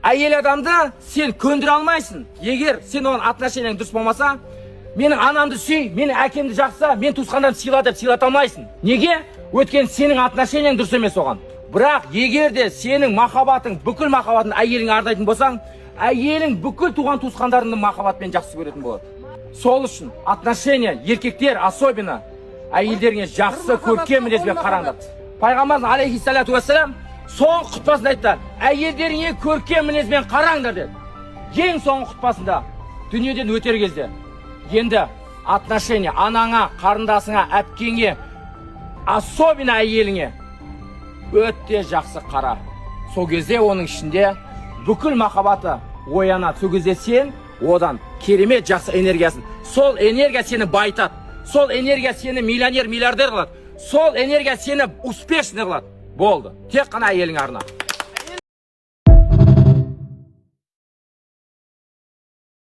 Әйел адамды сен көндіре алмайсың. Егер сен оның отношенияң дұрыс болмаса, менің анамды сүй, менің әкемді жақса, мен туысқандарымды сыйла деп сыйлата алмайсың. Неге? Өйткені сенің отношенияң дұрыс емес оған. Бірақ егер де сенің махаббатың, бүкіл махаббатын әйеліңе арнайтын болсаң, әйелің бүкіл туған туысқандарыңды махаббатпен жақсы көретін болады. Сол үшін отношения, еркектер особенно әйелдеріңе жақсы көркем мінезбен қараңдар. Пайғамбарымыз алейхиссалату вассалам соңғы құтпасында айтты: әйелдеріңе көркем мінезбен қараңдар деді. Ең соңғы құтпасында дүниеден өтер кезде енді отношения анаңа, қарындасыңа, әпкеңе, особенно әйеліңе өте жақсы қара. Сол кезде оның ішінде бүкіл махаббаты оянады. Сол кезде сен одан керемет жақсы энергиясын. Сол энергия сені байтады. Сол энергия сені миллионер, миллиардер қылады. Сол энергия сені успешный қылады. Болды. Тек қана әйелің арна.